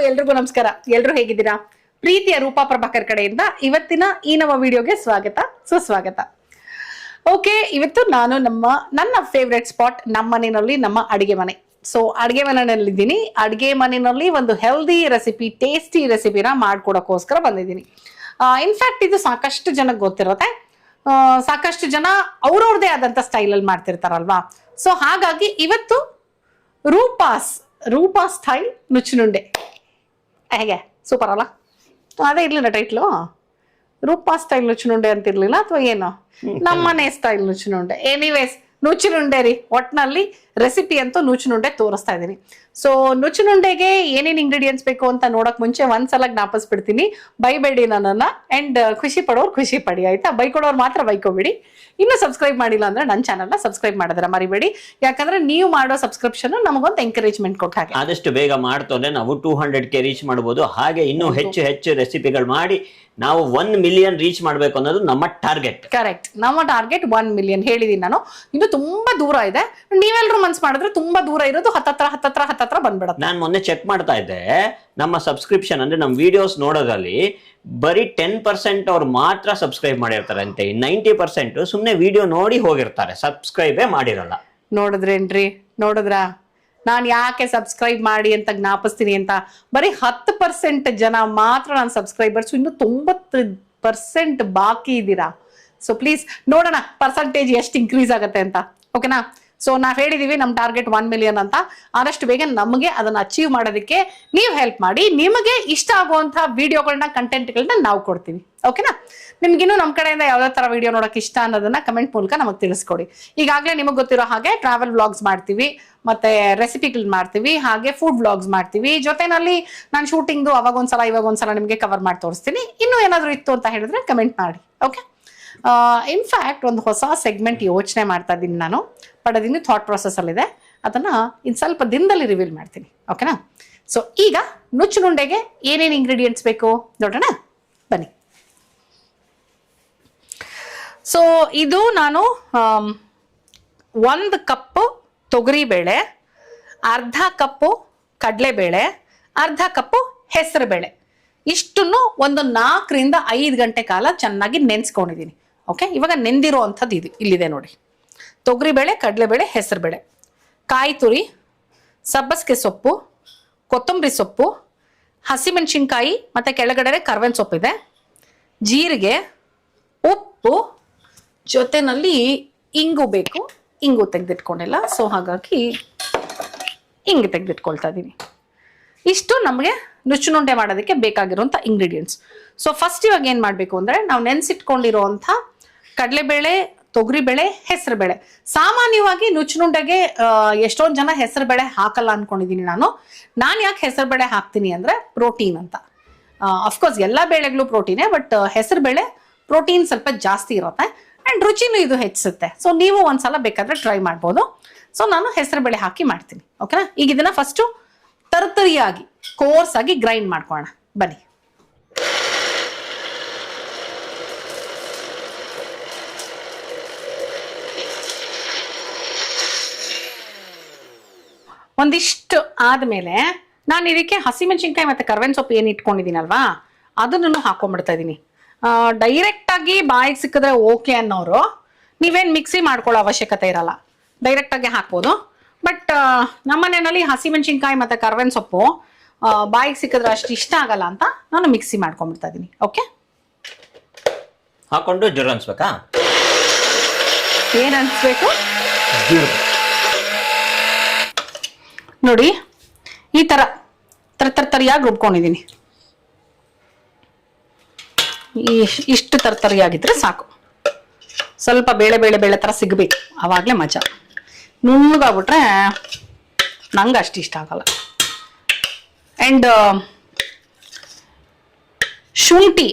ಎಲ್ರಿಗೂ ನಮಸ್ಕಾರ. ಎಲ್ರು ಹೇಗಿದ್ದೀರಾ? ಪ್ರೀತಿಯ ರೂಪಾ ಪ್ರಭಾಕರ್ ಕಡೆಯಿಂದ ಇವತ್ತಿನ ಈ ನಮ್ಮ ವಿಡಿಯೋಗೆ ಸ್ವಾಗತ, ಸುಸ್ವಾಗತ. ಓಕೆ, ಇವತ್ತು ನಾನು ನನ್ನ ಫೇವ್ರೆಟ್ ಸ್ಪಾಟ್ ನಮ್ಮ ಮನೆಯಲ್ಲಿ ನಮ್ಮ ಅಡಿಗೆ ಮನೆ. ಸೊ ಅಡಿಗೆ ಮನೆಯಲ್ಲಿದ್ದೀನಿ. ಅಡಿಗೆ ಮನೆಯಲ್ಲಿ ಒಂದು ಹೆಲ್ದಿ ರೆಸಿಪಿ, ಟೇಸ್ಟಿ ರೆಸಿಪಿನ ಮಾಡ್ಕೊಡೋಕ್ಕೋಸ್ಕರ ಬಂದಿದ್ದೀನಿ. ಇನ್ಫ್ಯಾಕ್ಟ್ ಇದು ಸಾಕಷ್ಟು ಜನಕ್ಕೆ ಗೊತ್ತಿರುತ್ತೆ. ಸಾಕಷ್ಟು ಜನ ಅವ್ರವ್ರದೇ ಆದಂತ ಸ್ಟೈಲಲ್ಲಿ ಮಾಡ್ತಿರ್ತಾರಲ್ವಾ. ಸೊ ಹಾಗಾಗಿ ಇವತ್ತು ರೂಪಾ ಸ್ಟೈಲ್ ನುಚ್ಚುನುಂಡೆ. ಹೇಗೆ ಸೂಪರ್ ಅಲ್ಲ? ಅದೇ ಇರ್ಲಿಲ್ಲ ಟೈಟ್ಲು, ರೂಪಾ ಸ್ಟೈಲ್ ನುಚ್ಚುನುಂಡೆ ಅಂತಿರ್ಲಿಲ್ಲ ಅಥವಾ ಏನು? ನಮ್ಮನೆ ಸ್ಟೈಲ್ ನುಚ್ಚುನುಂಡೆ. ಎನಿವೇಸ್, ನುಚ್ಚುನುಂಡೆ ರೀ. ಒಟ್ನಲ್ಲಿ ರೆಸಿಪಿ ಅಂತೂ ನುಚ್ಚುನುಂಡೆ ತೋರಿಸ್ತಾ ಇದ್ದೀನಿ. ಸೊ ನುಚ್ಚುನುಂಡೆಗೆ ಏನೇನು ಇಂಗ್ರೀಡಿಯೆಂಟ್ಸ್ ಬೇಕು ಅಂತ ನೋಡಕ್ ಮುಂಚೆ ಒಂದ್ಸಲ ಜ್ಞಾಪಿಸ್ಬಿಡ್ತೀನಿ. ಬೈಬೇಡಿ ನನ್ನನ್ನ. ಅಂಡ್ ಖುಷಿ ಪಡೋರು ಖುಷಿ ಪಡಿ, ಆಯ್ತಾ? ಬೈಕೊಡೋರು ಮಾತ್ರ ಬೈಕೋಬೇಡಿ. ಇನ್ನು ಸಬ್ಸ್ಕ್ರೈಬ್ ಮಾಡಿಲ್ಲ ಅಂದ್ರೆ ನನ್ನ ಚಾನಲ್ನ ಸಬ್ಸ್ಕ್ರೈಬ್ ಮಾಡಿದ್ರೆ ಮರಿಬೇಡಿ. ಯಾಕಂದ್ರೆ ನೀವು ಮಾಡೋ ಸಬ್ಸ್ಕ್ರಿಪ್ಷನ್ ನಮಗೊಂದು ಎಂಕರೇಜ್ಮೆಂಟ್ ಕೊಟ್ಟ ಹಾಗೆ. ಆದಷ್ಟು ಬೇಗ ಮಾಡ್ತೋದ್ರೆ ನಾವು 200K ರೀಚ್ ಮಾಡಬಹುದು. ಹಾಗೆ ಇನ್ನೂ ಹೆಚ್ಚು ರೆಸಿಪಿಗಳು ಮಾಡಿ ನಾವು 1 ಮಿಲಿಯನ್ ರೀಚ್ ಮಾಡ್ಬೇಕು ಅನ್ನೋದು ನಮ್ಮ ಟಾರ್ಗೆಟ್. ಕರೆಕ್ಟ್, ನಮ್ಮ ಟಾರ್ಗೆಟ್ 1 ಮಿಲಿಯನ್ ಹೇಳಿದೀನಿ ನಾನು. ಇನ್ನು ತುಂಬಾ ದೂರ ಇದೆ. ನೀವೆಲ್ಲರೂ ಮನ್ಸ್ ಮಾಡಿದ್ರೆ ತುಂಬಾ ದೂರ ಇರೋದು ಹತ್ತತ್ರ ಬಂದ್ಬಿಡತ್ತೆ. ನಾನು ಮೊನ್ನೆ ಚೆಕ್ ಮಾಡ್ತಾ ಇದ್ದೆ, ನಮ್ಮ ಸಬ್ಸ್ಕ್ರಿಪ್ಷನ್ ಅಂದ್ರೆ ನಮ್ಮ ವಿಡಿಯೋಸ್ ನೋಡೋದ್ರಲ್ಲಿ ಬರೀ 10% ಅವ್ರು ಮಾತ್ರ ಸಬ್ಸ್ಕ್ರೈಬ್ ಮಾಡಿರ್ತಾರೆ ಅಂತೆ. 90% ಸುಮ್ನೆ ವಿಡಿಯೋ ನೋಡಿ ಹೋಗಿರ್ತಾರೆ, ಸಬ್ಸ್ಕ್ರೈಬೇ ಮಾಡಿರಲ್ಲ. ನೋಡಿದ್ರಾ ನಾನು ಯಾಕೆ ಸಬ್ಸ್ಕ್ರೈಬ್ ಮಾಡಿ ಅಂತ ಜ್ಞಾಪಿಸ್ತೀನಿ ಅಂತ? ಬರೀ 10% ಜನ ಮಾತ್ರ ನಾನು ಸಬ್ಸ್ಕ್ರೈಬರ್ಸ್, ಇನ್ನು 90% ಬಾಕಿ ಇದ್ದೀರಾ. ಸೊ ಪ್ಲೀಸ್ ನೋಡೋಣ ಪರ್ಸೆಂಟೇಜ್ ಎಷ್ಟು ಇನ್ಕ್ರೀಸ್ ಆಗುತ್ತೆ ಅಂತ. ಓಕೆನಾ? ಸೊ ನಾವ್ ಹೇಳಿದೀವಿ ನಮ್ ಟಾರ್ಗೆಟ್ 1 ಮಿಲಿಯನ್ ಅಂತ. ಆದಷ್ಟು ಬೇಗ ನಮಗೆ ಅದನ್ನ ಅಚೀವ್ ಮಾಡೋದಕ್ಕೆ ನೀವು ಹೆಲ್ಪ್ ಮಾಡಿ. ನಿಮಗೆ ಇಷ್ಟ ಆಗುವಂತಹ ವಿಡಿಯೋಗಳನ್ನ, ಕಂಟೆಂಟ್ಗಳನ್ನ ನಾವು ಕೊಡ್ತೀವಿ. ಓಕೆನಾ? ನಿಮ್ಗಿನ್ನೂ ನಮ್ಮ ಕಡೆಯಿಂದ ಯಾವ್ಯಾವ ತರ ವಿಡಿಯೋ ನೋಡಕ್ ಇಷ್ಟ ಅನ್ನೋದನ್ನ ಕಮೆಂಟ್ ಮೂಲಕ ನಮಗೆ ತಿಳಿಸ್ಕೊಡಿ. ಈಗಾಗಲೇ ನಿಮಗೆ ಗೊತ್ತಿರೋ ಹಾಗೆ ಟ್ರಾವೆಲ್ ವ್ಲಾಗ್ಸ್ ಮಾಡ್ತೀವಿ, ಮತ್ತೆ ರೆಸಿಪಿಗಳು ಮಾಡ್ತೀವಿ, ಹಾಗೆ ಫುಡ್ ವ್ಲಾಗ್ಸ್ ಮಾಡ್ತೀವಿ. ಜೊತೆನಲ್ಲಿ ನಾನು ಶೂಟಿಂಗ್ದು ಇವಾಗೊಂದ್ಸಲ ನಿಮಗೆ ಕವರ್ ಮಾಡಿ ತೋರಿಸ್ತೀನಿ. ಇನ್ನೂ ಏನಾದ್ರು ಇತ್ತು ಅಂತ ಹೇಳಿದ್ರೆ ಕಮೆಂಟ್ ಮಾಡಿ. ಓಕೆ? ಇನ್ಫ್ಯಾಕ್ಟ್ ಒಂದು ಹೊಸ ಸೆಗ್ಮೆಂಟ್ ಯೋಚನೆ ಮಾಡ್ತಾ ಇದ್ದೀನಿ ನಾನು. ಬಟ್ ಅದಿನ್ನು ಥಾಟ್ ಪ್ರೊಸೆಸ್ ಅಲ್ಲಿದೆ. ಅದನ್ನ ಇನ್ನು ಸ್ವಲ್ಪ ದಿನದಲ್ಲಿ ರಿವೀಲ್ ಮಾಡ್ತೀನಿ. ಓಕೆನಾ? ಸೊ ಈಗ ನುಚ್ಚುನುಂಡೆಗೆ ಏನೇನು ಇಂಗ್ರೀಡಿಯೆಂಟ್ಸ್ ಬೇಕು ನೋಡೋಣ, ಬನ್ನಿ. ಸೊ ಇದು ನಾನು 1 ಕಪ್ಪು ತೊಗರಿಬೇಳೆ, ಅರ್ಧ ಕಪ್ಪು ಕಡಲೆಬೇಳೆ, ಅರ್ಧ ಕಪ್ಪು ಹೆಸರುಬೇಳೆ, ಇಷ್ಟನ್ನು ಒಂದು 4 ರಿಂದ 5 ಗಂಟೆ ಕಾಲ ಚೆನ್ನಾಗಿ ನೆನೆಸ್ಕೊಂಡಿದ್ದೀನಿ. ಓಕೆ? ಇವಾಗ ನೆಂದಿರೋ ಅಂಥದ್ದು ಇಲ್ಲಿದೆ ನೋಡಿ. ತೊಗರಿಬೇಳೆ, ಕಡಲೆಬೇಳೆ, ಹೆಸರುಬೇಳೆ, ಕಾಯಿ ತುರಿ, ಸಬ್ಬಸಿಗೆ ಸೊಪ್ಪು, ಕೊತ್ತಂಬರಿ ಸೊಪ್ಪು, ಹಸಿಮೆಣಸಿನ್ಕಾಯಿ, ಮತ್ತೆ ಕೆಳಗಡೆ ಕರ್ಬೇವಿನ ಸೊಪ್ಪಿದೆ, ಜೀರಿಗೆ, ಉಪ್ಪು, ಜೊತೆನಲ್ಲಿ ಇಂಗು ಬೇಕು. ಇಂಗು ತೆಗೆದಿಟ್ಕೊಂಡಿಲ್ಲ, ಸೊ ಹಾಗಾಗಿ ಇಂಗು ತೆಗೆದಿಟ್ಕೊಳ್ತಾ ಇದ್ದೀನಿ. ಇಷ್ಟು ನಮಗೆ ನುಚ್ಚುನುಂಡೆ ಮಾಡೋದಕ್ಕೆ ಬೇಕಾಗಿರುವಂಥ ಇಂಗ್ರೀಡಿಯೆಂಟ್ಸ್. ಸೊ ಫಸ್ಟ್ ಇವಾಗ ಏನು ಮಾಡಬೇಕು ಅಂದರೆ, ನಾವು ನೆನೆಸಿಟ್ಕೊಂಡಿರೋವಂಥ ಕಡಲೆಬೇಳೆ, ತೊಗರಿಬೇಳೆ, ಹೆಸರುಬೇಳೆ. ಸಾಮಾನ್ಯವಾಗಿ ನುಚ್ಚುನುಂಡೆಗೆ ಎಷ್ಟೊಂದು ಜನ ಹೆಸರುಬೇಳೆ ಹಾಕಲ್ಲ ಅನ್ಕೊಂಡಿದ್ದೀನಿ ನಾನು. ಯಾಕೆ ಹೆಸರುಬೇಳೆ ಹಾಕ್ತೀನಿ ಅಂದರೆ ಪ್ರೋಟೀನ್ ಅಂತ. ಅಫ್ಕೋರ್ಸ್ ಎಲ್ಲ ಬೇಳೆಗಳು ಪ್ರೋಟೀನೇ, ಬಟ್ ಹೆಸರುಬೇಳೆ ಪ್ರೋಟೀನ್ ಸ್ವಲ್ಪ ಜಾಸ್ತಿ ಇರುತ್ತೆ ಆ್ಯಂಡ್ ರುಚಿನೂ ಇದು ಹೆಚ್ಚಿಸುತ್ತೆ. ಸೊ ನೀವು ಒಂದ್ಸಲ ಬೇಕಾದರೆ ಟ್ರೈ ಮಾಡ್ಬೋದು. ಸೊ ನಾನು ಹೆಸರುಬೇಳೆ ಹಾಕಿ ಮಾಡ್ತೀನಿ. ಓಕೆನಾ? ಈಗ ಇದನ್ನ ಫಸ್ಟು ತರ್ತರಿಯಾಗಿ ಕೋರ್ಸ್ ಆಗಿ ಗ್ರೈಂಡ್ ಮಾಡ್ಕೋಣ, ಬನ್ನಿ. ಒಂದಿಷ್ಟು ಆದ್ಮೇಲೆ ನಾನು ಇದಕ್ಕೆ ಹಸಿಮೆಣಸಿನ್ಕಾಯಿ ಮತ್ತೆ ಕರ್ಬೇವಿನ ಸೊಪ್ಪು ಏನು ಇಟ್ಕೊಂಡಿದ್ದೀನಲ್ವಾ, ಅದನ್ನು ಹಾಕೊಂಡ್ಬಿಡ್ತಾ ಇದ್ದೀನಿ. ಡೈರೆಕ್ಟ್ ಆಗಿ ಬಾಯಿಗೆ ಸಿಕ್ಕಿದ್ರೆ ಓಕೆ ಅನ್ನೋರು ನೀವೇನು ಮಿಕ್ಸಿ ಮಾಡ್ಕೊಳ್ಳೋ ಅವಶ್ಯಕತೆ ಇರಲ್ಲ, ಡೈರೆಕ್ಟ್ ಆಗಿ ಹಾಕ್ಬೋದು. ಬಟ್ ನಮ್ಮನೆಯಲ್ಲಿ ಹಸಿಮೆಣಸಿನ್ಕಾಯಿ ಮತ್ತೆ ಕರ್ಬೇವಿನ ಸೊಪ್ಪು ಬಾಯಿಗೆ ಸಿಕ್ಕಿದ್ರೆ ಅಷ್ಟು ಇಷ್ಟ ಆಗಲ್ಲ ಅಂತ ನಾನು ಮಿಕ್ಸಿ ಮಾಡ್ಕೊಂಡ್ಬಿಡ್ತಾ ಇದ್ದೀನಿ. ಓಕೆ? ಹಾಕೊಂಡು ಜೋರು ಅನ್ಸ್ಬೇಕಾ? ಏನ್ ಅನ್ಸ್ಬೇಕು ನೋಡಿ, ಈ ತರ ತರ್ತರಿಯಾಗಿ ರುಬ್ಕೊಂಡಿದ್ದೀನಿ. ಇಷ್ಟು ತರ್ತರಿಯಾಗಿದ್ರೆ ಸಾಕು. ಸ್ವಲ್ಪ ಬೇಳೆ ತರ ಸಿಗ್ಬೇಕು, ಅವಾಗ್ಲೇ ಮಜಾ. ನುಣ್ಣಗಾಗ್ಬಿಟ್ರೆ ನಂಗೆ ಅಷ್ಟು ಇಷ್ಟ ಆಗಲ್ಲ. ಅಂಡ್ ಶುಂಠಿ,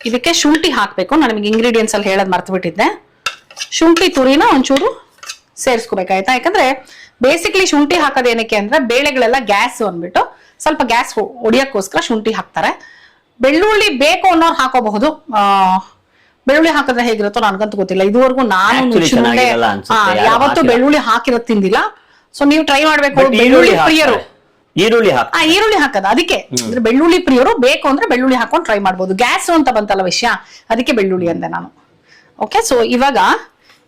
ಇದಕ್ಕೆ ಶುಂಠಿ ಹಾಕಬೇಕು. ನಾನು ನಿಮಗೆ ಇಂಗ್ರೀಡಿಯೆಂಟ್ಸ್ ಅಲ್ಲಿ ಹೇಳೋದು ಮರ್ತು ಬಿಟ್ಟಿದ್ದೆ. ಶುಂಠಿ ತುರಿನ ಒಂಚೂರು ಸೇರಿಸ್ಕೋಬೇಕಾಯ್ತಾ? ಯಾಕಂದ್ರೆ ಬೇಸಿಕ್ಲಿ ಶುಂಠಿ ಹಾಕೋದು ಏನಕ್ಕೆ ಅಂದ್ರೆ ಬೇಳೆಗಳೆಲ್ಲ ಗ್ಯಾಸ್ ಅಂದ್ಬಿಟ್ಟು ಸ್ವಲ್ಪ ಗ್ಯಾಸ್ ಹೊಡಿಯೋಕ್ಕೋಸ್ಕರ ಶುಂಠಿ ಹಾಕ್ತಾರೆ. ಬೆಳ್ಳುಳ್ಳಿ ಬೇಕು ಅನ್ನೋರು ಹಾಕೋಬಹುದು. ಬೆಳ್ಳುಳ್ಳಿ ಹಾಕಿದ್ರೆ ಹೇಗಿರುತ್ತೋ ನನ್ಗಂತೂ ಗೊತ್ತಿಲ್ಲ. ಇದುವರೆಗೂ ನಾನು ಯಾವತ್ತೂ ಬೆಳ್ಳುಳ್ಳಿ ಹಾಕಿರೋದು ತಿಂದಿಲ್ಲ. ಸೊ ನೀವು ಟ್ರೈ ಮಾಡ್ಬೇಕು. ಬೆಳ್ಳುಳ್ಳಿ ಪ್ರಿಯರು ಈರುಳ್ಳಿ ಹಾಕ. ಈರುಳ್ಳಿ ಹಾಕದ ಅದಕ್ಕೆ ಅಂದ್ರೆ ಬೆಳ್ಳುಳ್ಳಿ ಪ್ರಿಯರು ಬೇಕು ಅಂದ್ರೆ ಬೆಳ್ಳುಳ್ಳಿ ಹಾಕೊಂಡು ಟ್ರೈ ಮಾಡ್ಬೋದು. ಗ್ಯಾಸ್ ಅಂತ ಬಂತಲ್ಲ ವಿಷಯ, ಅದಕ್ಕೆ ಬೆಳ್ಳುಳ್ಳಿ ಅಂದೆ ನಾನು. ಓಕೆ, ಸೊ ಇವಾಗ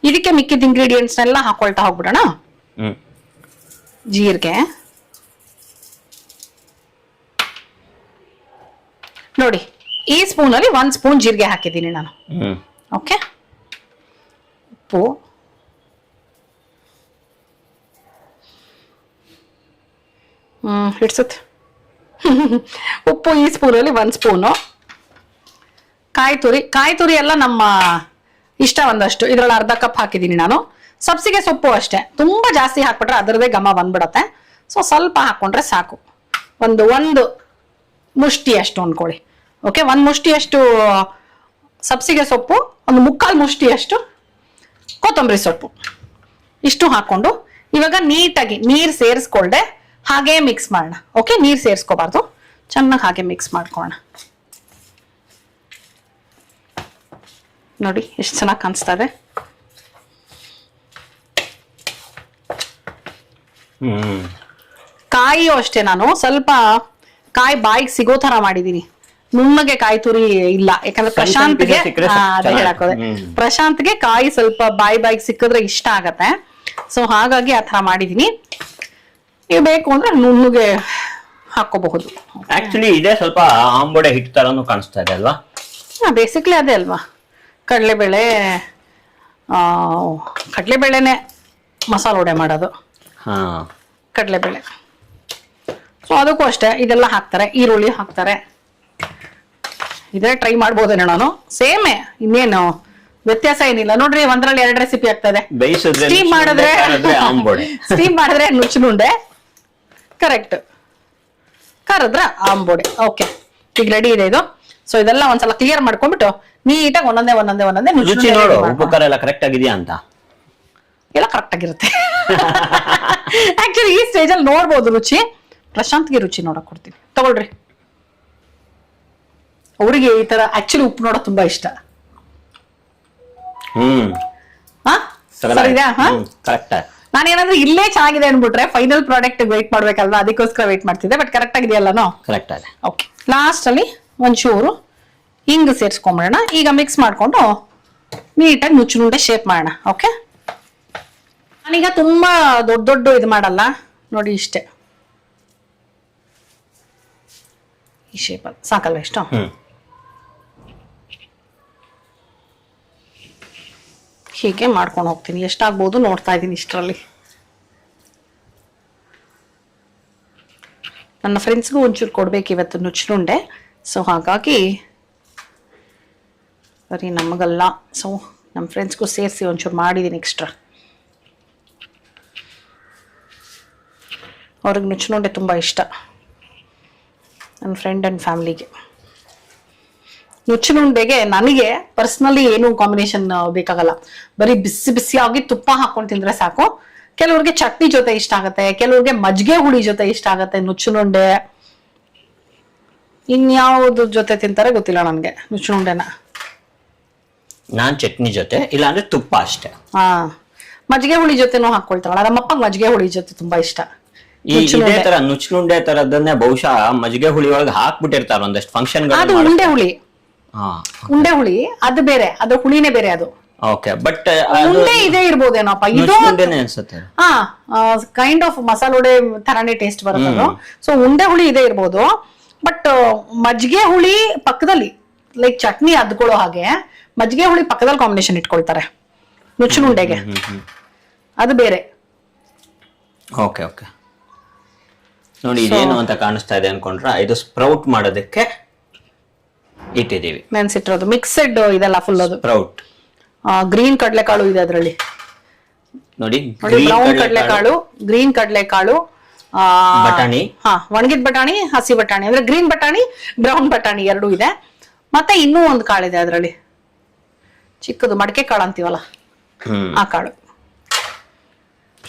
ಇದಕ್ಕೆ ಮಿಕ್ಕಿದ ಇಂಗ್ರೀಡಿಯೆಂಟ್ಸ್ ಎಲ್ಲ ಹಾಕೊಳ್ತಾ ಹೋಗ್ಬಿಡೋಣ. ಜೀರಿಗೆ ನೋಡಿ, ಈ ಸ್ಪೂನ್ ಅಲ್ಲಿ 1 ಸ್ಪೂನ್ ಜೀರಿಗೆ ಹಾಕಿದ್ದೀನಿ ನಾನು. ಓಕೆ, ಉಪ್ಪು, ಹಿಡ್ಸುತ್ತೆ ಉಪ್ಪು ಈ ಸ್ಪೂನಲ್ಲಿ 1 ಸ್ಪೂನು. ಕಾಯಿ ತುರಿ ಎಲ್ಲ ನಮ್ಮ ಇಷ್ಟ ಒಂದಷ್ಟು, ಇದ್ರಲ್ಲಿ ಅರ್ಧ ಕಪ್ ಹಾಕಿದ್ದೀನಿ ನಾನು. ಸಬ್ಸಿಗೆ ಸೊಪ್ಪು ಅಷ್ಟೇ, ತುಂಬಾ ಜಾಸ್ತಿ ಹಾಕ್ಬಿಟ್ರೆ ಅದರದೇ ಘಮ ಬಂದ್ಬಿಡತ್ತೆ. ಸೊ ಸ್ವಲ್ಪ ಹಾಕೊಂಡ್ರೆ ಸಾಕು. ಒಂದು ಮುಷ್ಟಿ ಅಷ್ಟು ಅನ್ಕೊಳ್ಳಿ. ಓಕೆ, 1 ಮುಷ್ಟಿ ಅಷ್ಟು ಸಬ್ಸಿಗೆ ಸೊಪ್ಪು, 1/4 ಮುಷ್ಟಿ ಅಷ್ಟು ಕೊತ್ತಂಬರಿ ಸೊಪ್ಪು, ಇಷ್ಟು ಹಾಕೊಂಡು ಇವಾಗ ನೀಟಾಗಿ ನೀರು ಸೇರಿಸ್ಕೊಳ್ದೆ ಹಾಗೆ ಮಿಕ್ಸ್ ಮಾಡೋಣ. ಓಕೆ, ನೀರು ಸೇರಿಸ್ಕೋಬಾರ್ದು, ಚೆನ್ನಾಗಿ ಹಾಗೆ ಮಿಕ್ಸ್ ಮಾಡ್ಕೊಳ್ಳೋಣ. ನೋಡಿ ಎಷ್ಟು ಚೆನ್ನಾಗಿ ಕಾಣಿಸ್ತಾ ಇದೆ. ಕಾಯಿಯೂ ಅಷ್ಟೇ, ನಾನು ಸ್ವಲ್ಪ ಕಾಯಿ ಬಾಯಿಗೆ ಸಿಗೋ ತರ ಮಾಡಿದೀನಿ. ನುಣ್ಣಗೆ ಕಾಯಿ ತುರಿ ಇಲ್ಲ, ಯಾಕಂದ್ರೆ ಪ್ರಶಾಂತ್ಗೆ ಹೇಳಾಕೋದೆ, ಪ್ರಶಾಂತ್ಗೆ ಕಾಯಿ ಸ್ವಲ್ಪ ಬಾಯಿಗೆ ಸಿಕ್ಕಿದ್ರೆ ಇಷ್ಟ ಆಗತ್ತೆ. ಸೊ ಹಾಗಾಗಿ ಆ ತರ ಮಾಡಿದೀನಿ. ನೀವು ಬೇಕು ಅಂದ್ರೆ ನುಣ್ಣಗೆ ಹಾಕೋಬಹುದು. ಆಕ್ಚುಲಿ ಇದೇ ಸ್ವಲ್ಪ ಆಂಬೊಡೆ ಹಿಟ್ಟು ತರನು ಕಾಣಿಸ್ತಾ ಇದೆ ಅಲ್ವಾ? ಬೇಸಿಕ್ಲಿ ಅದೇ ಅಲ್ವಾ, ಕಡಲೆಬೇಳೆನೆ ಮಸಾಲ ವಡೆ ಮಾಡೋದು. ಕಡಲೆಬೇಳೆ. ಸೊ ಅದಕ್ಕೂ ಅಷ್ಟೇ ಇದೆಲ್ಲ ಹಾಕ್ತಾರೆ, ಈರುಳ್ಳಿ ಹಾಕ್ತಾರೆ. ಇದೇ ಟ್ರೈ ಮಾಡ್ಬೋದೇನೋ ನಾನು, ಸೇಮೇ, ಇನ್ನೇನು ವ್ಯತ್ಯಾಸ ಏನಿಲ್ಲ. ನೋಡ್ರಿ, 1ರಲ್ಲಿ 2 ರೆಸಿಪಿ ಆಗ್ತದೆ. ಸ್ಟೀಮ್ ಮಾಡಿದ್ರೆ ನುಚ್ಚುನುಂಡೆ, ಕರೆಕ್ಟ್, ಕರೆದ್ರ ಆಂಬೋಡೆ. ಓಕೆ, ಈಗ ರೆಡಿ ಇದೆ ಇದು. ಸೊ ಇದೆಲ್ಲ ಒಂದ್ಸಲ ಕ್ಲಿಯರ್ ಮಾಡ್ಕೊಂಡ್ಬಿಟ್ಟು ನೀಟಾಗಿ ಒಂದೊಂದೇ ರುಚಿ ನೋಡು, ಉಪ್ಪು ಖಾರ ಎಲ್ಲ ಕರೆಕ್ಟ್ ಆಗಿದೆಯಾ ಅಂತ. ಎಲ್ಲ ಕರೆಕ್ಟ್ ಆಗಿರುತ್ತೆ. ಆಕ್ಚುಲಿ ಈ ಸ್ಟೇಜ್ ಅಲ್ಲಿ ನೋಡ್ಬೋದು ರುಚಿ. ಪ್ರಶಾಂತ್ಗೆ ರುಚಿ ನೋಡಕ್ ಕೊಡ್ತೀನಿ, ತಗೊಳ್ರಿ. ಅವರಿಗೆ ಈ ತರ ಆಕ್ಚುಲಿ ಉಪ್ಪು ನೋಡೋದು ತುಂಬಾ ಇಷ್ಟ. ನಾನೇನಾದ್ರೂ ಇಲ್ಲೇ ಚೆನ್ನಾಗಿದೆ ಅನ್ಬಿಟ್ರೆ ಫೈನಲ್ ಪ್ರಾಡಕ್ಟ್ ವೇಟ್ ಮಾಡ್ಬೇಕಲ್ವಾ, ಅದಕ್ಕೋಸ್ಕರ ವೇಟ್ ಮಾಡ್ತಿದ್ದೆ. ಬಟ್ ಕರೆಕ್ಟ್ ಆಗಿದೆಯಲ್ಲ? ಕರೆಕ್ಟ್ ಆಗಿದೆ. ಓಕೆ, ಲಾಸ್ಟ್ ಅಲ್ಲಿ ಒಂಚೂರು ಹಿಂಗ್ ಸೇರಿಸ್ಕೊಂಬಿಡೋಣ. ಈಗ ಮಿಕ್ಸ್ ಮಾಡ್ಕೊಂಡು ನೀಟಾಗಿ ನುಚ್ಚುನುಂಡೆ ಶೇಪ್ ಮಾಡೋಣ. ಓಕೆ, ನಾನೀಗ ತುಂಬಾ ದೊಡ್ಡ ಇದು ಮಾಡಲ್ಲ ನೋಡಿ, ಇಷ್ಟೇ ಈ ಶೇಪಲ್ಲಿ ಸಾಕಲ್ಲ? ಎಷ್ಟು ಹೀಗೆ ಮಾಡ್ಕೊಂಡು ಹೋಗ್ತೀನಿ. ಎಷ್ಟಾಗ್ಬೋದು ನೋಡ್ತಾ ಇದ್ದೀನಿ. ಇಷ್ಟರಲ್ಲಿ ನನ್ನ ಫ್ರೆಂಡ್ಸ್ಗೂ ಒಂಚೂರು ಕೊಡ್ಬೇಕು ಇವತ್ತು ನುಚ್ಚುನುಂಡೆ. ಸೊ ಹಾಗಾಗಿ ಬರೀ ನಮಗಲ್ಲ, ಸೊ ನಮ್ಮ ಫ್ರೆಂಡ್ಸ್ಗೂ ಸೇರಿಸಿ ಒಂಚೂರು ಮಾಡಿದ್ದೀನಿ ಎಕ್ಸ್ಟ್ರಾ. ಅವ್ರಿಗೆ ನುಚ್ಚುನುಂಡೆ ತುಂಬ ಇಷ್ಟ, ನನ್ನ ಫ್ರೆಂಡ್ ಆ್ಯಂಡ್ ಫ್ಯಾಮಿಲಿಗೆ. ನುಚ್ಚುನುಂಡೆಗೆ ನನಗೆ ಪರ್ಸ್ನಲಿ ಏನು ಕಾಂಬಿನೇಷನ್ ಬೇಕಾಗಲ್ಲ, ಬರೀ ಬಿಸಿಯಾಗಿ ತುಪ್ಪ ಹಾಕೊಂಡು ತಿಂದ್ರೆ ಸಾಕು. ಕೆಲವ್ರಿಗೆ ಚಟ್ನಿ ಜೊತೆ ಇಷ್ಟ ಆಗತ್ತೆ, ಕೆಲವ್ರಿಗೆ ಮಜ್ಜಿಗೆ ಹುಳಿ ಜೊತೆ ಇಷ್ಟ ಆಗತ್ತೆ ನುಚ್ಚುನುಂಡೆ. ಇನ್ಯಾವ್ದು ಜೊತೆ ತಿಂತಾರೆ ಗೊತ್ತಿಲ್ಲ ನನಗೆ ನುಚ್ಚುನುಂಡೆನ. ನಾನ್ ಚಟ್ನಿ ಜೊತೆ, ಇಲ್ಲ ಅಂದ್ರೆ ತುಪ್ಪ ಅಷ್ಟೇ. ಮಜ್ಜಿಗೆ ಹುಳಿ ಜೊತೆನೂ ಹಾಕೊಳ್ತಾಳ. ನಮ್ಮಪ್ಪಂಗೆ ಮಜ್ಜಿಗೆ ಹುಳಿ ಜೊತೆ ತುಂಬಾ ಇಷ್ಟ. ಇದೇ ತರ ನುಚ್ಚುನುಂಡೆ ತರದನ್ನೇ ಬಹುಶಃ ಮಜ್ಜಿಗೆ ಹುಳಿ ಒಳಗೆ ಹಾಕ್ಬಿಟ್ಟಿರ್ತಾರ ಒಂದಷ್ಟು ಫಂಕ್ಷನ್. ಅದು ಉಂಡೆ ಹುಳಿ, ಉಂಡೆ ಹುಳಿ ಅದು ಬೇರೆ, ಅದು ಹುಳಿನೇ ಬೇರೆ. ಅದು ಓಕೆ, ಬಟ್ ಉಂಡೆ ಇದೇ ಇರ್ಬೋದೇನೋಪ್ಪ, ಇದು ಅನ್ಸುತ್ತೆ. ಕೈಂಡ್ ಆಫ್ ಮಸಾಲ ವಡೆ ತರಾನೇ ಟೇಸ್ಟ್ ಬರುತ್ತೆ. ಸೊ ಉಂಡೆ ಹುಳಿ ಇದೇ ಇರ್ಬೋದು. ಬಟ್ ಮಜ್ಜಿಗೆ ಹುಳಿ ಪಕ್ಕದಲ್ಲಿ, ಲೈಕ್ ಚಟ್ನಿ ಅದ್ಕೊಳ್ಳೋ ಹಾಗೆ ಮಜ್ಜಿಗೆ ಹುಳಿ ಪಕ್ಕದಲ್ಲಿ ಕಾಂಬಿನೇಷನ್ ಇಟ್ಕೊಳ್ತಾರೆ ನುಚ್ಚುನುಂಡೆಗೆ, ಅದು ಬೇರೆ. ಓಕೆ ಓಕೆ, ನೋಡಿ ಇದೇನು ಅಂತ ಕಾಣಿಸ್ತಾ ಇದೆ ಅನ್ಕೊಂಡ್ರ, ಇದು ಸ್ಪ್ರೌಟ್ ಮಾಡೋದಕ್ಕೆ ಇಟ್ಟಿದ್ದೀವಿ. ನೆನ್ಸಿಟ್ಟಿರೋದು ಮಿಕ್ಸೆಡ್ ಇದೆಲ್ಲ ಫುಲ್. ಅದು ಸ್ಪ್ರೌಟ್, ಗ್ರೀನ್ ಕಡಲೆಕಾಳು ಇದೆ ಅದರಲ್ಲಿ ನೋಡಿ. ಬ್ರೌನ್ ಕಡಲೆಕಾಳು, ಗ್ರೀನ್ ಕಡಲೆಕಾಳು, ಬಟಾಣಿ, ಒಣಗಿದ ಬಟಾಣಿ, ಹಸಿ ಬಟಾಣಿ, ಅಂದ್ರೆ ಗ್ರೀನ್ ಬಟಾಣಿ, ಬ್ರೌನ್ ಬಟಾಣಿ ಎರಡೂ ಇದೆ. ಮತ್ತೆ ಇನ್ನೂ ಒಂದು ಕಾಳಿದೆ ಅದರಲ್ಲಿ, ಚಿಕ್ಕದು ಮಡಕೆ ಕಾಳು ಅಂತೀವಲ್ಲ ಆ ಕಾಳು.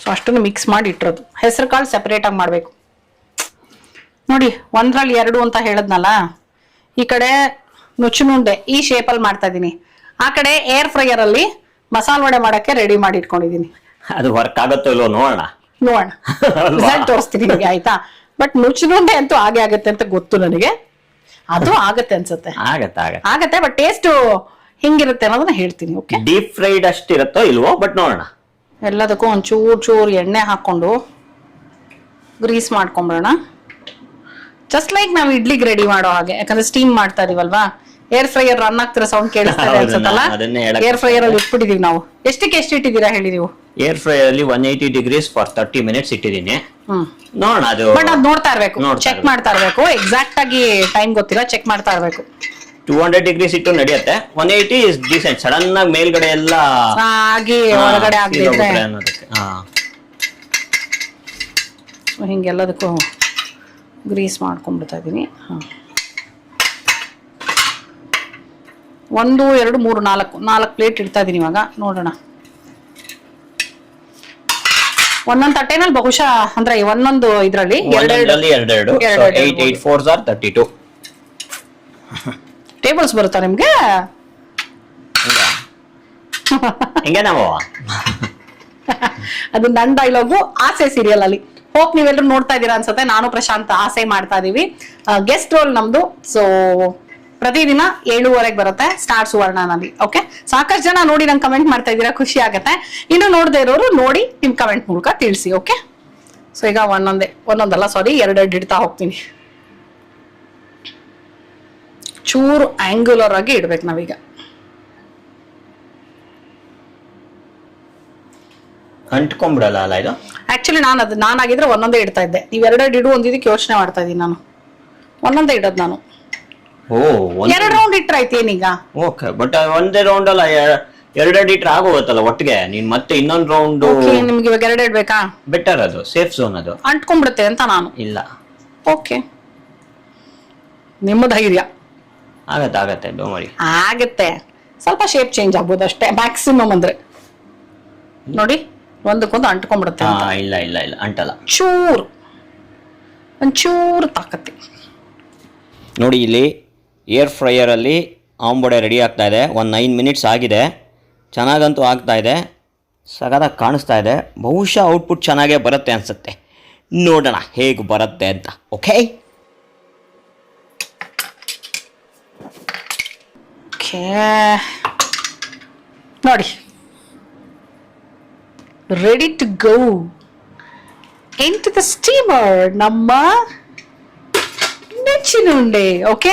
ಸೊ ಅಷ್ಟನ್ನು ಮಿಕ್ಸ್ ಮಾಡಿ ಇಟ್ಟಿರೋದು. ಹೆಸರು ಕಾಳು ಸೆಪರೇಟ್ ಆಗಿ ಮಾಡ್ಬೇಕು ನೋಡಿ. 1ರಲ್ಲಿ 2 ಅಂತ ಹೇಳದ್ನಲ್ಲ, ಈ ಕಡೆ ನುಚ್ಚುನುಂಡೆ ಈ ಶೇಪಲ್ಲಿ ಮಾಡ್ತಾ ಇದೀನಿ, ಆ ಕಡೆ ಏರ್ ಫ್ರೈಯರ್ ಅಲ್ಲಿ ಮಸಾಲ ವಡೆ ಮಾಡಕ್ಕೆ ರೆಡಿ ಮಾಡಿ ಇಟ್ಕೊಂಡಿದೀನಿ. ಅದು ವರ್ಕ್ ಆಗುತ್ತೋ ಇಲ್ವೋ ನೋಡೋಣ ರಿಸಲ್ಟ್ ತೋರಿಸ್ತೀನಿ ನಿಮಗೆ, ಆಯ್ತಾ? ಬಟ್ ನುಚ್ಚುನುಂಡೆ ಅಂತೂ ಹಾಗೆ ಆಗತ್ತೆ ಅಂತ ಗೊತ್ತು ನನಗೆ. ಅದು ಆಗತ್ತೆ ಅನ್ಸುತ್ತೆ. ಆಗತ್ತೆ ಬಟ್ ಟೇಸ್ಟ್ ಹಿಂಗಿರುತ್ತೆ ಅನ್ನೋದನ್ನ ಹೇಳ್ತೀನಿ. ಓಕೆ, ಡೀಪ್ ಫ್ರೈಡ್ ಅಷ್ಟಿರುತ್ತೋ ಇಲ್ವೋ ಬಟ್ ನೋಡೋಣ. ಎಲ್ಲದಕ್ಕೂ ಒಂದ್ ಚೂರು ಎಣ್ಣೆ ಹಾಕೊಂಡು ಗ್ರೀಸ್ ಮಾಡ್ಕೊಂಬಿಡೋಣ. ಜಸ್ಟ್ ಲೈಕ್ ನಾವು ಇಡ್ಲಿಗೆ ರೆಡಿ ಮಾಡೋ ಹಾಗೆ, ಯಾಕಂದ್ರೆ ಸ್ಟೀಮ್ ಮಾಡ್ತಾ ಇದೀವಲ್ವಾ. ಏರ್ ಫ್ರೈಯರ್ ರನ್ ಆಗ್ತಿರೋ ಸೌಂಡ್ ಕೇಳಿಸ್ತಾರೆ ಅನ್ಸುತ್ತಲ್ಲ. ಏರ್ ಫ್ರೈಯರ್ ಅಲ್ಲಿ ಇಟ್ಬಿಟ್ಟಿದೀವಿ ನಾವು. ಎಷ್ಟು ಇಟ್ಟಿದ್ದೀರಾ ಹೇಳಿ ನೀವು? ಏರ್ ಫ್ರೈಯರ್ ಅಲ್ಲಿ 180 ಡಿಗ್ರೀಸ್ ಫಾರ್ 30 ಮಿನಿಟ್ಸ್ ಇಟ್ಟಿದ್ದೀನಿ. ನೋಡೋಣ ಅದು. ಬಟ್ ಅದ್ ನೋಡ್ತಾ ಇರ್ಬೇಕು, ಚೆಕ್ ಮಾಡ್ತಾ ಇರ್ಬೇಕು. ಎಕ್ಸಾಕ್ಟ್ ಆಗಿ ಟೈಮ್ ಗೊತ್ತಿಲ್ಲ, ಚೆಕ್ ಮಾಡ್ತಾ ಇರ್ಬೇಕು. 200 ಡಿಗ್ರೀಸ್ ಇಟ್ಟು ನಡೆಯುತ್ತೆ. 180 ಇಸ್ ಡಿಸೆಂಟ್. ಸಡನ್ ಆಗಿ ಮೇಲ್ಗಡೆ ಎಲ್ಲ ಆಗಿ ಒಳಗಡೆ ಆಗದಿದ್ರೆ ಹಿಂಗೆಲ್ಲದಕ್ಕೂ ಗ್ರೀಸ್ ಮಾಡ್ಕೊಂಡ್ಬಿಡ್ತಾ ಇದೀನಿ. 1 2 3 4 ಪ್ಲೇಟ್ ಇಡ್ತಾ ಇದೀನಿ ಇವಾಗ. ನೋಡೋಣ, ಒಂದೊಂದು ತಟ್ಟೆನಲ್ಲಿ ಬಹುಶಃ ಅಂದ್ರೆ ಒಂದೊಂದು ಇದ್ರಲ್ಲಿ ಎರಡು 8 8 4s are 32 ಟೇಬಲ್ಸ್ ಬರುತ್ತಾ ನಿಮ್ಗೆ? ಹಿಂಗೆ ನಾವು ಅದು ನನ್ನ ಡೈಲಾಗು ಆಸೆ ಸೀರಿಯಲ್ ಅಲ್ಲಿ. ಹೋಪ್ ನೀವೆಲ್ಲರೂ ನೋಡ್ತಾ ಇದ್ದೀರಾ ಅನ್ಸುತ್ತೆ. ನಾನು ಪ್ರಶಾಂತ್ ಆಸೆ ಮಾಡ್ತಾ ಇದೀವಿ. ಗೆಸ್ಟ್ ರೋಲ್ ನಮ್ದು. ಸೊ ಪ್ರತಿದಿನ 7:15 ಬರುತ್ತೆ ಸ್ಟಾರ್ ಸುವರ್ಣನಲ್ಲಿ. ಓಕೆ, ಸಾಕಷ್ಟು ಜನ ನೋಡಿ ನಂಗೆ ಕಮೆಂಟ್ ಮಾಡ್ತಾ ಇದ್ದೀರಾ, ಖುಷಿ ಆಗತ್ತೆ. ಇನ್ನು ನೋಡದೇ ಇರೋರು ನೋಡಿ ನಿಮ್ ಕಮೆಂಟ್ ಮೂಲಕ ತಿಳಿಸಿ. ಓಕೆ, ಸೊ ಈಗ ಒಂದೊಂದಲ್ಲ ಸಾರಿ 2 ಇಡ್ತಾ ಹೋಗ್ತೀನಿ. ಚೂರು ಆಂಗ್ಯುಲರ್ ಆಗಿ ಇಡ್ಬೇಕು ನಾವೀಗ. ಅಂಟ್ಕೊಂಡ್ಬಿಡಲ್ಲ ಅಲ್ಲ ಇದು? ಆಕ್ಚುಲಿ ನಾನಾಗಿದ್ರೆ ಒಂದೊಂದೇ ಇಡ್ತಾ ಇದ್ದೆ. ನೀವು 2 ಇಡು ಒಂದಿದ್ದಕ್ಕೆ ಯೋಚನೆ ಮಾಡ್ತಾ ಇದ್ದೀನಿ ನಾನು. ಒಂದೊಂದೇ ಇಡೋದು ನಾನು. 2 ರೌಂಡ್ ಇಟ್ರೆ ಆಯ್ತು ಏನೀಗ? ಓಕೆ, ಬಟ್ ಒಂದೇ ರೌಂಡ್ ಅಲ್ಲ, 2 ಇಟ್ರೆ ಆಗೋಗುತ್ತಲ್ಲ ಒಟ್ಟಿಗೆ. ನೀನ್ ಮತ್ತೆ ಇನ್ನೊಂದು ರೌಂಡ್. ನಿಮ್ಗೆ ಇವಾಗ 2 ಇಡ್ಬೇಕಾ? ಬೆಟರ್, ಅದು ಸೇಫ್ ಝೋನ್. ಅದು ಅಂಟ್ಕೊಂಡ್ಬಿಡುತ್ತೆ ಅಂತ ನಾನು. ಇಲ್ಲ, ಓಕೆ, ನಿಮ್ಮ ಧೈರ್ಯ. ಆಗತ್ತೆ ಡೋಂಟ್ ಆಗತ್ತೆ. ಸ್ವಲ್ಪ ಶೇಪ್ ಚೇಂಜ್ ಆಗ್ಬೋದು ಅಷ್ಟೇ, ಮ್ಯಾಕ್ಸಿಮಮ್ ಅಂದ್ರೆ. ನೋಡಿ, ಒಂದಕ್ಕೊಂದು ಅಂಟ್ಕೊಂಡ್ಬಿಡುತ್ತೆ. ಇಲ್ಲ ಅಂಟಲ್ಲ. ಒಂಚೂರು ತಾಕತ್ತೆ. ನೋಡಿ, ಇಲ್ಲಿ ಏರ್ ಫ್ರೈಯರ್ ಅಲ್ಲಿ ಆಂಬೊಡೆ ರೆಡಿ ಆಗ್ತಾ ಇದೆ. 9 ಮಿನಿಟ್ಸ್ ಆಗಿದೆ. ಚೆನ್ನಾಗಂತೂ ಆಗ್ತಾ ಇದೆ, ಸಗದಾಗಿ ಕಾಣಿಸ್ತಾ ಇದೆ. ಬಹುಶಃ ಔಟ್ಪುಟ್ ಚೆನ್ನಾಗೇ ಬರುತ್ತೆ ಅನ್ಸುತ್ತೆ. ನೋಡೋಣ ಹೇಗೆ ಬರುತ್ತೆ ಅಂತ. ಓಕೆ, ನೋಡಿ, ready to go into the steamer. ನಮ್ಮ ನೆಚ್ಚಿನ ಉಂಡೆ. ಓಕೆ,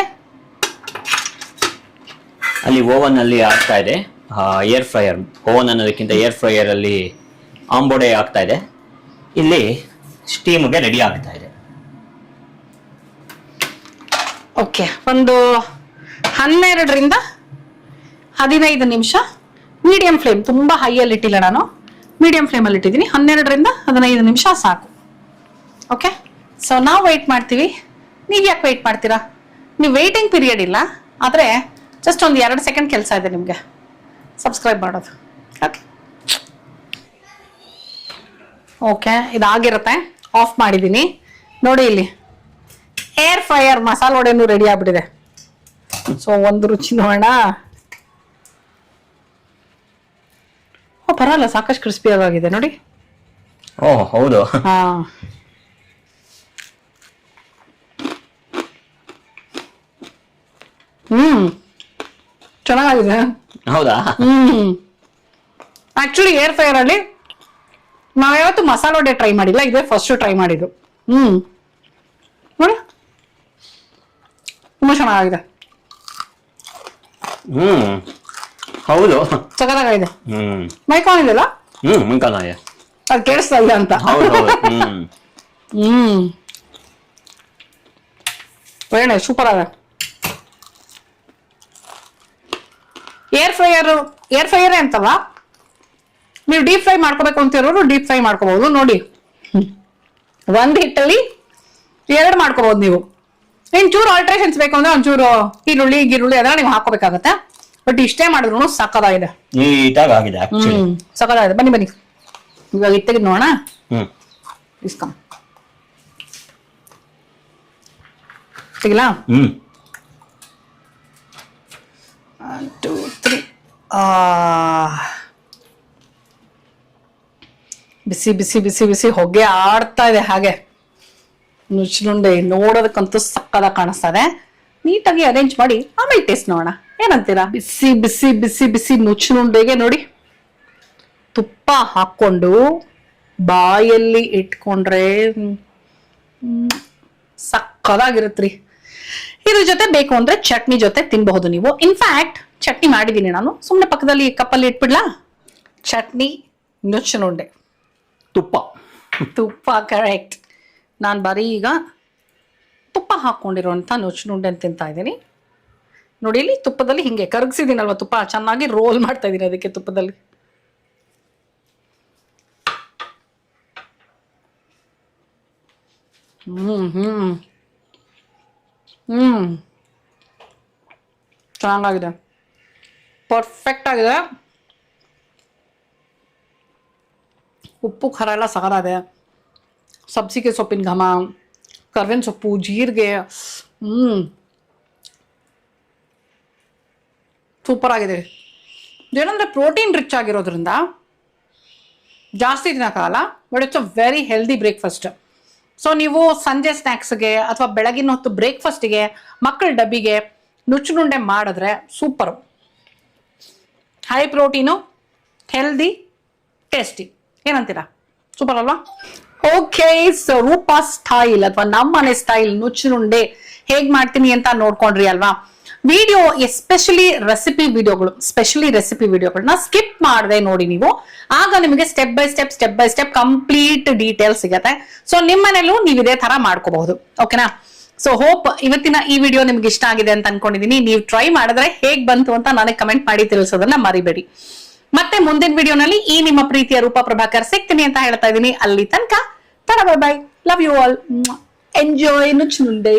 ಅಲ್ಲಿ ಓವನ್ ಅಲ್ಲಿ ಆಗ್ತಾ ಇದೆ. ಏರ್ ಫ್ರೈಯರ್, ಓವನ್ ಅನ್ನೋದಕ್ಕಿಂತ ಏರ್ ಫ್ರೈಯರ್ ಅಲ್ಲಿ ಆಂಬೊಡೆ ಆಗ್ತಾ ಇದೆ. ಇಲ್ಲಿ ಸ್ಟೀಮ್ಗೆ ರೆಡಿ ಆಗ್ತಾ ಇದೆ. ಓಕೆ, ಒಂದು 12ರಿಂದ 15 ನಿಮಿಷ ಮೀಡಿಯಂ ಫ್ಲೇಮ್, ತುಂಬಾ ಹೈಯಲ್ಲಿ ಇಟ್ಟಿಲ್ಲ ನಾನು, ಮೀಡಿಯಂ ಫ್ಲೇಮಲ್ಲಿ ಇಟ್ಟಿದ್ದೀನಿ. 12ರಿಂದ 15 ನಿಮಿಷ ಸಾಕು. ಓಕೆ, ಸೊ ನಾವು ವೆಯ್ಟ್ ಮಾಡ್ತೀವಿ. ನೀವು ಯಾಕೆ ವೆಯ್ಟ್ ಮಾಡ್ತೀರಾ? ನೀವು ವೆಯ್ಟಿಂಗ್ ಪೀರಿಯಡ್ ಇಲ್ಲ, ಆದರೆ ಜಸ್ಟ್ ಒಂದು 2 ಸೆಕೆಂಡ್ ಕೆಲಸ ಇದೆ ನಿಮಗೆ, ಸಬ್ಸ್ಕ್ರೈಬ್ ಮಾಡೋದು. ಓಕೆ ಓಕೆ, ಇದಾಗಿರುತ್ತೆ. ಆಫ್ ಮಾಡಿದ್ದೀನಿ. ನೋಡಿ, ಇಲ್ಲಿ ಏರ್ ಫ್ರೈಯರ್ ಮಸಾಲೆ ವಡೆನೂ ರೆಡಿ ಆಗ್ಬಿಟ್ಟಿದೆ. ಸೊ ಒಂದು ರುಚಿ ನೋಡೋಣ. ಪರವಾಗಿಲ್ಲ, ಸಾಕಷ್ಟು ಕ್ರಿಸ್ಪಿ ಆಗಿದೆ ನೋಡಿ. ಓ ಹೌದು. ಹಾ, ಚೆನ್ನಾಗಿದೆ. ಹೌದಾ? ಆಕ್ಚುಲಿ ಏರ್ ಫ್ರೈಯರ್ ಅಲ್ಲಿ ನಾವ್ಯಾವತ್ತು ಮಸಾಲೆ ವಡೆ ಟ್ರೈ ಮಾಡಿಲ್ಲ, ಇದೇ ಫಸ್ಟ್ ಟ್ರೈ ಮಾಡಿದ್ದು. ನೋಡಿ, ತುಂಬಾ ಚೆನ್ನಾಗಿದೆ. ಹೌದು, ಸಖತ್ತಾಗಿದೆ. ಮೈಕಾನ್ ಇದೆಯಲ್ಲ, ಅದು ಕೇಳಿಸ್ತಾ ಇಲ್ಲ ಅಂತ. ಒಳ್ಳೆ ಸೂಪರ್ ಆಗ. ಏರ್ ಫ್ರೈಯರ್ ಅಂತಲ್ಲ, ನೀವು ಡೀಪ್ ಫ್ರೈ ಮಾಡ್ಕೋಬೇಕು ಅಂತಿರೋರು ಡೀಪ್ ಫ್ರೈ ಮಾಡ್ಕೋಬಹುದು. ನೋಡಿ, ಒಂದು ಹಿಟ್ಟಲ್ಲಿ 2 ಮಾಡ್ಕೋಬಹುದು ನೀವು. ಚೂರು ಆಲ್ಟ್ರೇಷನ್ಸ್ ಬೇಕು ಅಂದ್ರೆ ಒಂಚೂರು ಈರುಳ್ಳಿ ಅದೆಲ್ಲ ನೀವು ಹಾಕೋಬೇಕಾಗತ್ತೆ. ಬಟ್ ಇಷ್ಟೇ ಮಾಡಿದ್ರು ಸಕ್ಕದಾಗಿದೆ. ಸಕ್ಕದಾಗಿದೆ. ಬನ್ನಿ ಇವಾಗ ಇತ್ತಿಗೆ ನೋಡೋಣ. ಇಸ್ಕಮ್ ಸಿಗಲ್ಲ. 1 2 3. ಬಿಸಿ ಬಿಸಿ ಬಿಸಿ ಬಿಸಿ ಹೊಗೆ ಆಡ್ತಾ ಇದೆ ಹಾಗೆ. ನುಚ್ಚುನುಂಡೆ ನೋಡೋದಕ್ಕಂತೂ ಸಕ್ಕದ ಕಾಣಿಸ್ತದೆ. ನೀಟಾಗಿ ಅರೇಂಜ್ ಮಾಡಿ ಆಮೇಲೆ ಟೇಸ್ಟ್ ನೋಡೋಣ, ಏನಂತೀರಾ? ಬಿಸಿ ಬಿಸಿ ಬಿಸಿ ಬಿಸಿ ನುಚ್ಚುನುಂಡೆಗೆ ನೋಡಿ ತುಪ್ಪ ಹಾಕೊಂಡು ಬಾಯಲ್ಲಿ ಇಟ್ಕೊಂಡ್ರೆ ಸಕ್ಕದಾಗಿರುತ್ತ್ರಿ. ಇದ್ರ ಜೊತೆ ಬೇಕು ಅಂದ್ರೆ ಚಟ್ನಿ ಜೊತೆ ತಿನ್ಬಹುದು ನೀವು. ಇನ್ಫ್ಯಾಕ್ಟ್ ಚಟ್ನಿ ಮಾಡಿದೀನಿ ನಾನು, ಸುಮ್ಮನೆ ಪಕ್ಕದಲ್ಲಿ ಕಪ್ಪಲ್ಲಿ ಇಟ್ಬಿಡ್ಲಾ? ಚಟ್ನಿ, ನುಚ್ಚುನುಂಡೆ, ತುಪ್ಪ ಕರೆಕ್ಟ್. ನಾನು ಬರೀ ಈಗ ತುಪ್ಪ ಹಾಕೊಂಡಿರುವಂಥ ನುಚ್ಚುನುಂಡೆ ತಿಂತಾ ಇದ್ದೀನಿ. ನೋಡಿ ಇಲ್ಲಿ ತುಪ್ಪದಲ್ಲಿ ಹಿಂಗೆ ಕರಗಿಸಿದ್ದೀನಲ್ವ, ತುಪ್ಪ ಚೆನ್ನಾಗಿ ರೋಲ್ ಮಾಡ್ತಾ ಇದ್ದೀನಿ ಅದಕ್ಕೆ ತುಪ್ಪದಲ್ಲಿ. ಚೆನ್ನಾಗಿದೆ, ಪರ್ಫೆಕ್ಟ್ ಆಗಿದೆ. ಉಪ್ಪು ಖಾರ ಎಲ್ಲ ಸಗರಾದೆ. ಸಬ್ಸಿಗೆ ಸೊಪ್ಪಿನ ಘಮ, ಕರ್ಬೇವಿನ ಸೊಪ್ಪು, ಜೀರಿಗೆ, ಸೂಪರ್ ಆಗಿದೆ. ಏನಂದ್ರೆ ಪ್ರೋಟೀನ್ ರಿಚ್ ಆಗಿರೋದ್ರಿಂದ ಜಾಸ್ತಿ ತಿನ್ನೋಕ್ಕಾಗಲ್ಲ, but it's a very healthy breakfast. So ನೀವು ಸಂಜೆ ಸ್ನ್ಯಾಕ್ಸ್ಗೆ ಅಥವಾ ಬೆಳಗಿನ ಹೊತ್ತು ಬ್ರೇಕ್ಫಾಸ್ಟಿಗೆ, ಮಕ್ಕಳ ಡಬ್ಬಿಗೆ ನುಚ್ಚುನುಂಡೆ ಮಾಡಿದ್ರೆ super. High protein, healthy, tasty. ಏನಂತೀರಾ? ಸೂಪರ್ ಅಲ್ವಾ? ಓಕೆ, ಸೊ ರೂಪಾ ಸ್ಟೈಲ್ ಅಥವಾ ನಮ್ಮನೆ ಸ್ಟೈಲ್ ನುಚ್ಚುನುಂಡೆ ಹೇಗ್ ಮಾಡ್ತೀನಿ ಅಂತ ನೋಡ್ಕೊಂಡ್ರಿ ಅಲ್ವಾ? ವಿಡಿಯೋ ಎಸ್ಪೆಷಲಿ ರೆಸಿಪಿ ವಿಡಿಯೋಗಳನ್ನ ಸ್ಕಿಪ್ ಮಾಡದೆ ನೋಡಿ ನೀವು. ಆಗ ನಿಮಗೆ step by step complete detail ಸಿಗತ್ತೆ. ಸೊ ನಿಮ್ಮನೇಲೂ ನೀವು ಇದೇ ತರ ಮಾಡ್ಕೋಬಹುದು. ಓಕೆನಾ? ಸೊ ಹೋಪ್ ಇವತ್ತಿನ ಈ ವಿಡಿಯೋ ನಿಮ್ಗೆ ಇಷ್ಟ ಆಗಿದೆ ಅಂತ ಅನ್ಕೊಂಡಿದೀನಿ. ನೀವು ಟ್ರೈ ಮಾಡಿದ್ರೆ ಹೇಗ್ ಬಂತು ಅಂತ ನನಗೆ ಕಮೆಂಟ್ ಮಾಡಿ ತಿಳಿಸೋದನ್ನ ಮರಿಬೇಡಿ. ಮತ್ತೆ ಮುಂದಿನ ವಿಡಿಯೋನಲ್ಲಿ ಈ ನಿಮ್ಮ ಪ್ರೀತಿಯ ರೂಪಾ ಪ್ರಭಾಕರ್ ಸಿಗ್ತೀನಿ ಅಂತ ಹೇಳ್ತಾ ಇದ್ದೀನಿ. ಅಲ್ಲಿ ತನಕ bye bye, love you all, enjoy ನುಚ್ಚುನುಂಡೆ.